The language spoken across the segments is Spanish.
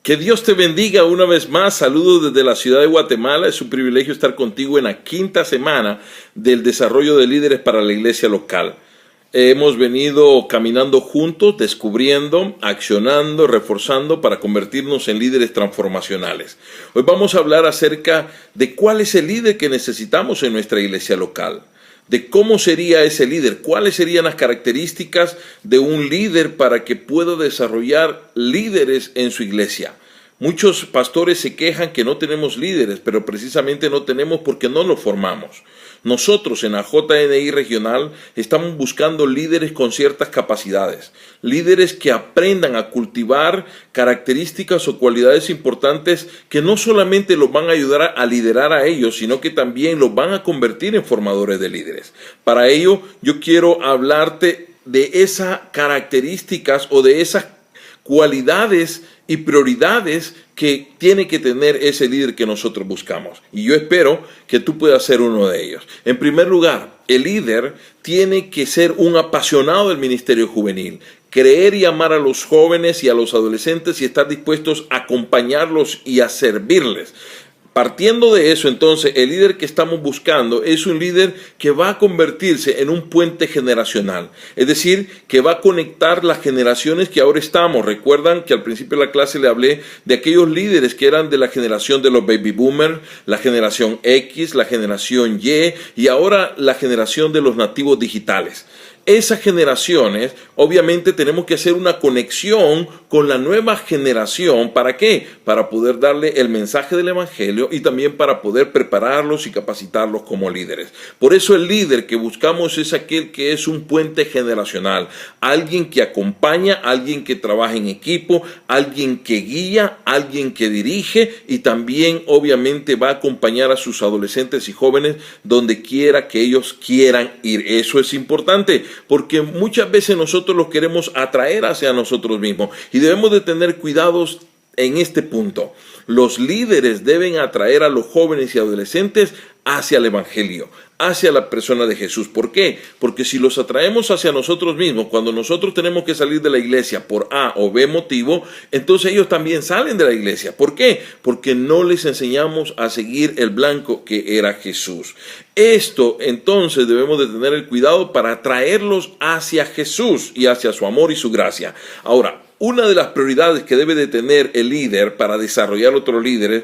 Que Dios te bendiga una vez más. Saludos desde la ciudad de Guatemala. Es un privilegio estar contigo en la quinta semana del desarrollo de líderes para la iglesia local. Hemos venido caminando juntos, descubriendo, accionando, reforzando para convertirnos en líderes transformacionales. Hoy vamos a hablar acerca de cuál es el líder que necesitamos en nuestra iglesia local. De cómo sería ese líder, cuáles serían las características de un líder para que pueda desarrollar líderes en su iglesia. Muchos pastores se quejan que no tenemos líderes, pero precisamente no tenemos porque no los formamos. Nosotros en la JNI regional estamos buscando líderes con ciertas capacidades, líderes que aprendan a cultivar características o cualidades importantes que no solamente los van a ayudar a liderar a ellos, sino que también los van a convertir en formadores de líderes. Para ello, yo quiero hablarte de esas características o de esas cualidades y prioridades que tiene que tener ese líder que nosotros buscamos. Y yo espero que tú puedas ser uno de ellos. En primer lugar, el líder tiene que ser un apasionado del ministerio juvenil, creer y amar a los jóvenes y a los adolescentes y estar dispuestos a acompañarlos y a servirles. Partiendo de eso, entonces, el líder que estamos buscando es un líder que va a convertirse en un puente generacional. Es decir, que va a conectar las generaciones que ahora estamos. Recuerdan que al principio de la clase le hablé de aquellos líderes que eran de la generación de los baby boomers, la generación X, la generación Y y ahora la generación de los nativos digitales. Esas generaciones, obviamente tenemos que hacer una conexión con la nueva generación. ¿Para qué? Para poder darle el mensaje del evangelio y también para poder prepararlos y capacitarlos como líderes. Por eso el líder que buscamos es aquel que es un puente generacional. Alguien que acompaña, alguien que trabaja en equipo, alguien que guía, alguien que dirige y también obviamente va a acompañar a sus adolescentes y jóvenes donde quiera que ellos quieran ir. Eso es importante, porque muchas veces nosotros los queremos atraer hacia nosotros mismos y debemos de tener cuidados en este punto. Los líderes deben atraer a los jóvenes y adolescentes hacia el evangelio, hacia la persona de Jesús. ¿Por qué? Porque si los atraemos hacia nosotros mismos, cuando nosotros tenemos que salir de la iglesia por A o B motivo, entonces ellos también salen de la iglesia. ¿Por qué? Porque no les enseñamos a seguir el blanco que era Jesús. Esto entonces debemos de tener el cuidado para atraerlos hacia Jesús y hacia su amor y su gracia. Ahora, una de las prioridades que debe de tener el líder para desarrollar otros líderes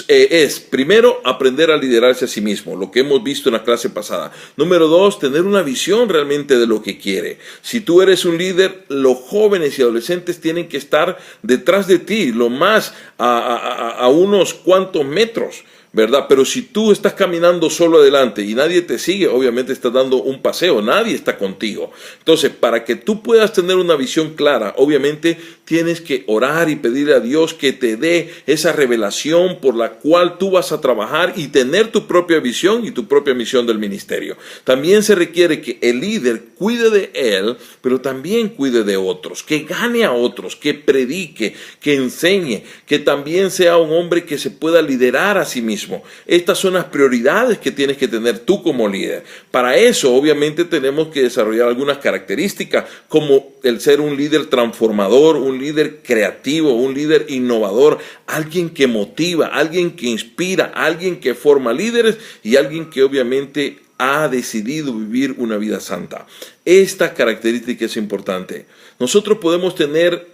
es, primero, aprender a liderarse a sí mismo, lo que hemos visto en la clase pasada. Número 2, tener una visión realmente de lo que quiere. Si tú eres un líder, los jóvenes y adolescentes tienen que estar detrás de ti, lo más a unos cuantos metros, ¿verdad? Pero si tú estás caminando solo adelante y nadie te sigue, obviamente estás dando un paseo, nadie está contigo. Entonces, para que tú puedas tener una visión clara, obviamente tienes que orar y pedirle a Dios que te dé esa revelación por la cual tú vas a trabajar y tener tu propia visión y tu propia misión del ministerio. También se requiere que el líder cuide de él, pero también cuide de otros, que gane a otros, que predique, que enseñe, que también sea un hombre que se pueda liderar a sí mismo. Estas son las prioridades que tienes que tener tú como líder. Para eso, obviamente, tenemos que desarrollar algunas características, como el ser un líder transformador, un líder creativo, un líder innovador, alguien que motiva, alguien que inspira, alguien que forma líderes y alguien que obviamente ha decidido vivir una vida santa. Esta característica es importante. Nosotros podemos tener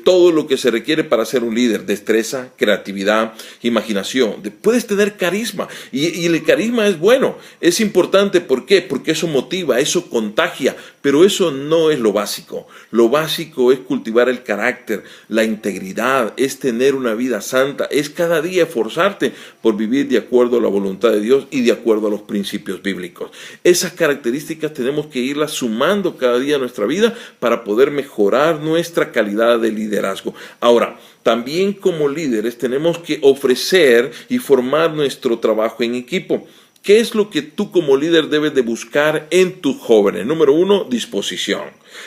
todo lo que se requiere para ser un líder: destreza, creatividad, imaginación. Puedes tener carisma y el carisma es bueno, es importante. ¿Por qué? Porque eso motiva, eso contagia, pero eso no es lo básico. Lo básico es cultivar el carácter, la integridad, es tener una vida santa, es cada día esforzarte por vivir de acuerdo a la voluntad de Dios y de acuerdo a los principios bíblicos. Esas características tenemos que irlas sumando cada día a nuestra vida para poder mejorar nuestra calidad de liderazgo. Ahora, también como líderes tenemos que ofrecer y formar nuestro trabajo en equipo. ¿Qué es lo que tú como líder debes de buscar en tus jóvenes? Número 1, disposición.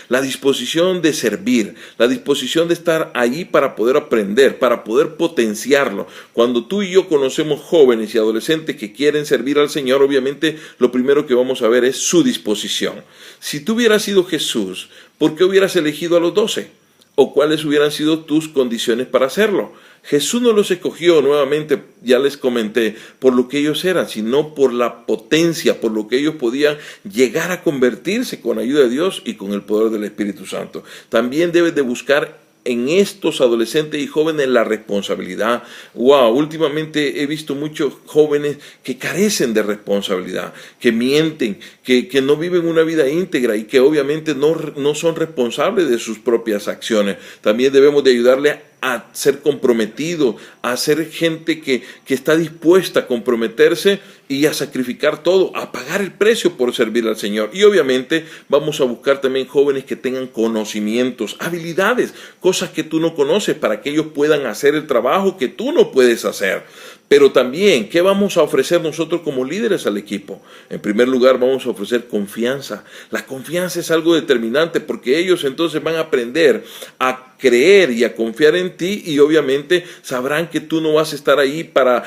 La disposición de servir, la disposición de estar allí para poder aprender, para poder potenciarlo. Cuando tú y yo conocemos jóvenes y adolescentes que quieren servir al Señor, obviamente lo primero que vamos a ver es su disposición. Si tú hubieras sido Jesús, ¿por qué hubieras elegido a los 12? o cuáles hubieran sido tus condiciones para hacerlo. Jesús no los escogió, nuevamente, ya les comenté, por lo que ellos eran, sino por la potencia, por lo que ellos podían llegar a convertirse con ayuda de Dios y con el poder del Espíritu Santo. También debes de buscar en estos adolescentes y jóvenes la responsabilidad. Wow, últimamente he visto muchos jóvenes que carecen de responsabilidad, que mienten, que no viven una vida íntegra y que obviamente no son responsables de sus propias acciones. También debemos de ayudarle a ser comprometidos, a ser gente que está dispuesta a comprometerse y a sacrificar todo, a pagar el precio por servir al Señor. Y obviamente vamos a buscar también jóvenes que tengan conocimientos, habilidades, cosas que tú no conoces para que ellos puedan hacer el trabajo que tú no puedes hacer. Pero también, ¿qué vamos a ofrecer nosotros como líderes al equipo? En primer lugar, vamos a ofrecer confianza. La confianza es algo determinante porque ellos entonces van a aprender a creer y a confiar en ti y obviamente sabrán que tú no vas a estar ahí para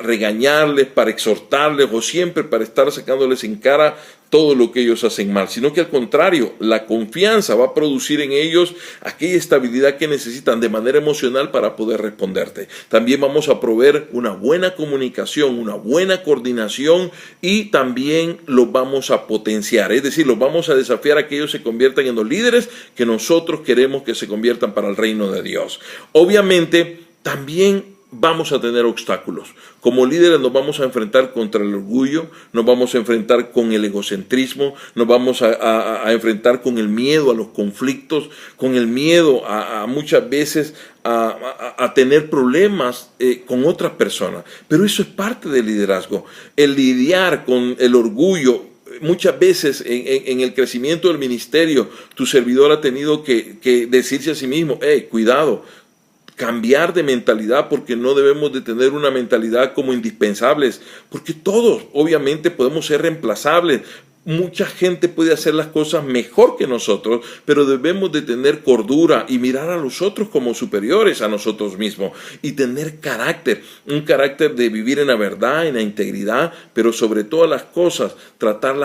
regañarles, para exhortarles o siempre para estar sacándoles en cara todo lo que ellos hacen mal, sino que al contrario, la confianza va a producir en ellos aquella estabilidad que necesitan de manera emocional para poder responderte. También vamos a proveer una buena comunicación, una buena coordinación y también los vamos a potenciar, es decir, los vamos a desafiar a que ellos se conviertan en los líderes que nosotros queremos que se conviertan para el reino de Dios. Obviamente, también vamos a tener obstáculos. Como líderes nos vamos a enfrentar contra el orgullo, nos vamos a enfrentar con el egocentrismo, nos vamos a enfrentar con el miedo a los conflictos, con el miedo a muchas veces a tener problemas con otras personas. Pero eso es parte del liderazgo. El lidiar con el orgullo. Muchas veces en el crecimiento del ministerio, tu servidor ha tenido que decirse a sí mismo, cuidado, cambiar de mentalidad porque no debemos de tener una mentalidad como indispensables, porque todos obviamente podemos ser reemplazables. Mucha gente puede hacer las cosas mejor que nosotros, pero debemos de tener cordura y mirar a los otros como superiores a nosotros mismos y tener carácter, un carácter de vivir en la verdad, en la integridad, pero sobre todas las cosas, tratar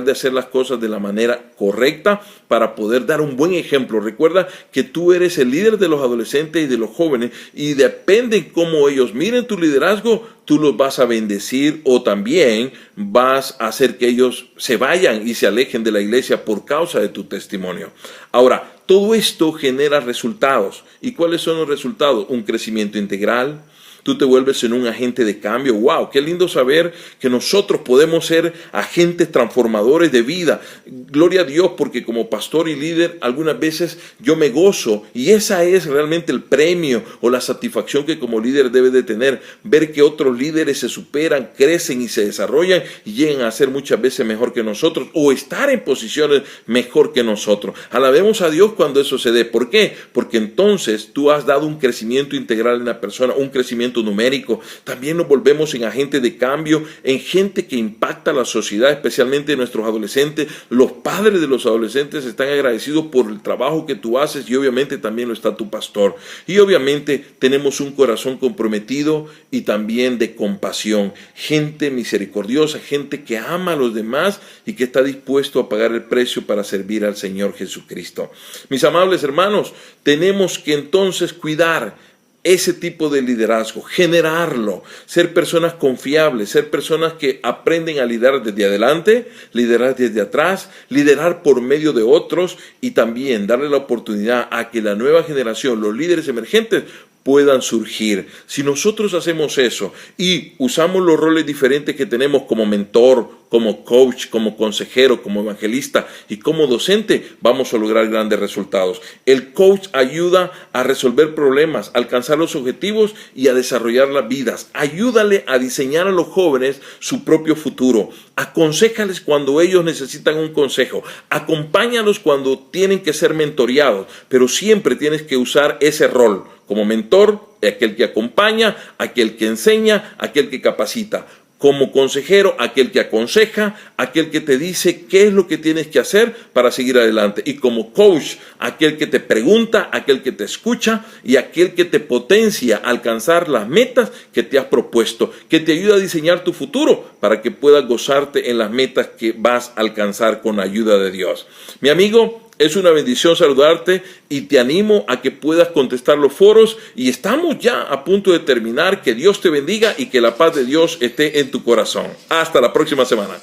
de hacer las cosas de la manera correcta para poder dar un buen ejemplo. Recuerda que tú eres el líder de los adolescentes y de los jóvenes y depende cómo ellos miren tu liderazgo, tú los vas a bendecir o también vas a hacer que ellos se vayan y se alejen de la iglesia por causa de tu testimonio. Ahora, todo esto genera resultados. ¿Y cuáles son los resultados? Un crecimiento integral. Tú te vuelves en un agente de cambio. ¡Wow! Qué lindo saber que nosotros podemos ser agentes transformadores de vida. Gloria a Dios, porque como pastor y líder, algunas veces yo me gozo y esa es realmente el premio o la satisfacción que como líder debe de tener. Ver que otros líderes se superan, crecen y se desarrollan y llegan a ser muchas veces mejor que nosotros o estar en posiciones mejor que nosotros. Alabemos a Dios cuando eso se dé. ¿Por qué? Porque entonces tú has dado un crecimiento integral en la persona, un crecimiento numérico. También nos volvemos en agentes de cambio, en gente que impacta a la sociedad, especialmente nuestros adolescentes. Los padres de los adolescentes están agradecidos por el trabajo que tú haces y obviamente también lo está tu pastor. Y obviamente tenemos un corazón comprometido y también de compasión. Gente misericordiosa, gente que ama a los demás y que está dispuesto a pagar el precio para servir al Señor Jesucristo. Mis amables hermanos, tenemos que entonces cuidar ese tipo de liderazgo, generarlo, ser personas confiables, ser personas que aprenden a liderar desde adelante, liderar desde atrás, liderar por medio de otros y también darle la oportunidad a que la nueva generación, los líderes emergentes, puedan surgir. Si nosotros hacemos eso y usamos los roles diferentes que tenemos como mentor, como coach, como consejero, como evangelista y como docente, vamos a lograr grandes resultados. El coach ayuda a resolver problemas, a alcanzar los objetivos y a desarrollar las vidas. Ayúdale a diseñar a los jóvenes su propio futuro. Aconséjales cuando ellos necesitan un consejo. Acompáñalos cuando tienen que ser mentoreados, pero siempre tienes que usar ese rol. Como mentor, aquel que acompaña, aquel que enseña, aquel que capacita. Como consejero, aquel que aconseja, aquel que te dice qué es lo que tienes que hacer para seguir adelante. Y como coach, aquel que te pregunta, aquel que te escucha y aquel que te potencia a alcanzar las metas que te has propuesto, que te ayuda a diseñar tu futuro para que puedas gozarte en las metas que vas a alcanzar con la ayuda de Dios. Mi amigo, Es una bendición saludarte y te animo a que puedas contestar los foros. Y estamos ya a punto de terminar. Que Dios te bendiga y que la paz de Dios esté en tu corazón. Hasta la próxima semana.